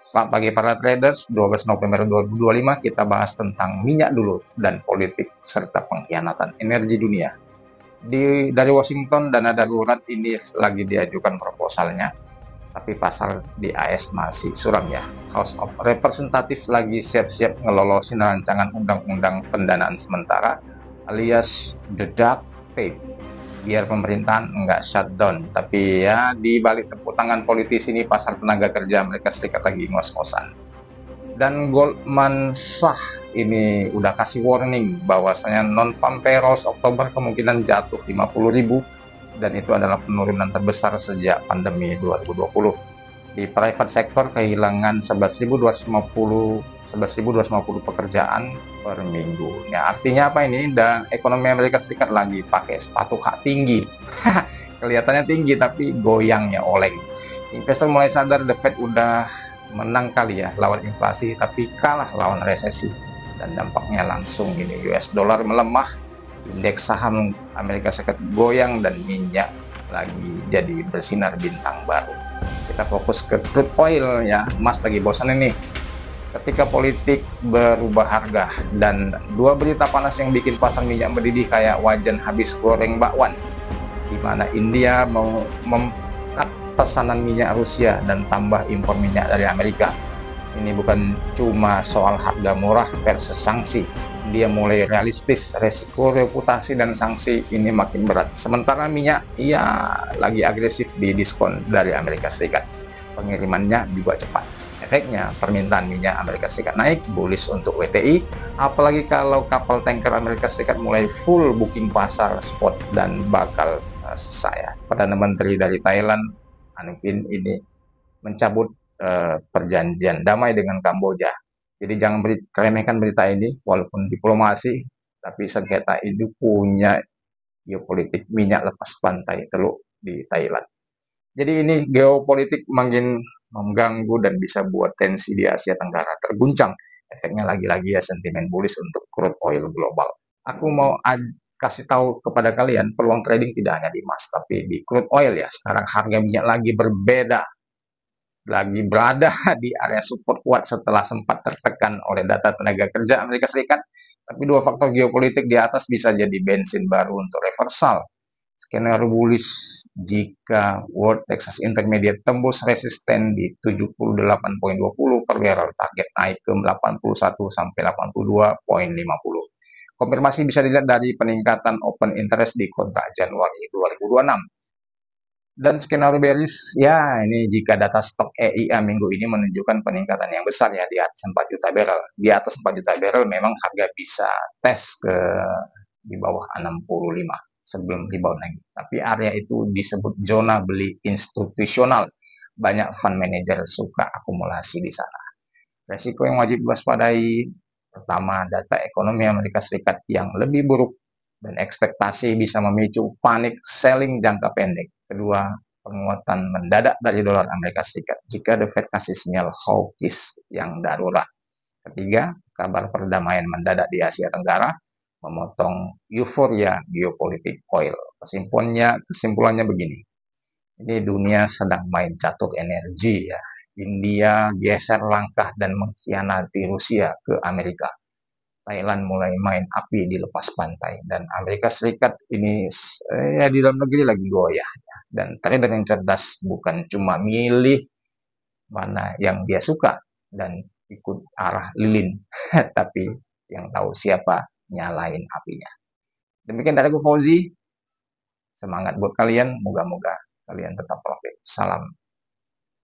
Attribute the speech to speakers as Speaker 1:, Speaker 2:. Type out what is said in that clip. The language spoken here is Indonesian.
Speaker 1: Selamat pagi para traders, 12 November 2025 kita bahas tentang minyak dulu dan politik serta pengkhianatan energi dunia. Dari Washington, dana darurat ini lagi diajukan proposalnya, tapi pasal di AS masih suram ya. House of Representatives lagi siap-siap ngelolosin rancangan undang-undang pendanaan sementara alias the dark tape, biar pemerintahan nggak shutdown. Tapi ya di balik tepuk tangan politisi ini, pasar tenaga kerja Amerika Serikat lagi ngos-ngosan. Dan Goldman Sachs ini udah kasih warning bahwasanya non-farm payrolls Oktober kemungkinan jatuh 50.000, dan itu adalah penurunan terbesar sejak pandemi 2020. Di private sector kehilangan 11.250 pekerjaan per minggu. Ya, artinya apa ini? Dan ekonomi Amerika Serikat lagi pakai sepatu kaki tinggi. Kelihatannya tinggi tapi goyangnya oleng. Investor mulai sadar The Fed udah menang kali ya lawan inflasi, tapi kalah lawan resesi. Dan dampaknya langsung ini, US dollar melemah, indeks saham Amerika Serikat goyang, dan minyak lagi jadi bersinar bintang baru. Kita fokus ke crude oil ya, emas lagi bosan ini ketika politik berubah harga, dan dua berita panas yang bikin pasar minyak mendidih kayak wajan habis goreng bakwan, di mana India mau memperat pesanan minyak Rusia dan tambah impor minyak dari Amerika. Ini bukan cuma soal harga murah versus sanksi, dia mulai realistis, resiko reputasi dan sanksi ini makin berat. Sementara minyak ya lagi agresif di diskon dari Amerika Serikat, pengirimannya juga cepat. Efeknya permintaan minyak Amerika Serikat naik, bullish untuk WTI, apalagi kalau kapal tanker Amerika Serikat mulai full booking pasar spot dan bakal saya. Perdana Menteri dari Thailand, Anukin ini mencabut perjanjian damai dengan Kamboja. Jadi jangan remehkan berita ini, walaupun diplomasi, tapi sengketa itu punya geopolitik minyak lepas pantai Teluk di Thailand. Jadi ini geopolitik makin mengganggu dan bisa buat tensi di Asia Tenggara terguncang. Efeknya lagi-lagi ya sentimen bullish untuk crude oil global. Aku mau kasih tahu kepada kalian, peluang trading tidak hanya di emas, tapi di crude oil ya. Sekarang harga minyak lagi berbeda, lagi berada di area support kuat setelah sempat tertekan oleh data tenaga kerja Amerika Serikat. Tapi dua faktor geopolitik di atas bisa jadi bensin baru untuk reversal. Skenario bullish jika World Texas Intermediate tembus resisten di 78.20 per barrel, target naik ke 81 sampai 82.50. Konfirmasi bisa dilihat dari peningkatan open interest di kontrak Januari 2026. Dan skenario bearish ya ini jika data stok EIA minggu ini menunjukkan peningkatan yang besar ya di atas 4 juta barrel. Di atas 4 juta barrel memang harga bisa tes ke di bawah 65 sebelum rebound lagi. Tapi area itu disebut zona beli institusional. Banyak fund manager suka akumulasi di sana. Resiko yang wajib waspadai, pertama, data ekonomi Amerika Serikat yang lebih buruk dan ekspektasi bisa memicu panik selling jangka pendek. Kedua, penguatan mendadak dari dolar Amerika Serikat jika The Fed kasih sinyal hawkish yang darurat. Ketiga, kabar perdamaian mendadak di Asia Tenggara memotong euforia geopolitik oil. Kesimpulannya begini, ini dunia sedang main catur energi ya. India geser langkah dan mengkhianati Rusia ke Amerika. Thailand mulai main api di lepas pantai, dan Amerika Serikat ini ya di dalam negeri lagi goyah. Dan trader yang cerdas bukan cuma milih mana yang dia suka dan ikut arah lilin, tapi yang tahu siapa nyalain apinya. Demikian dari aku Fauzi, semangat buat kalian, moga-moga kalian tetap profit. Salam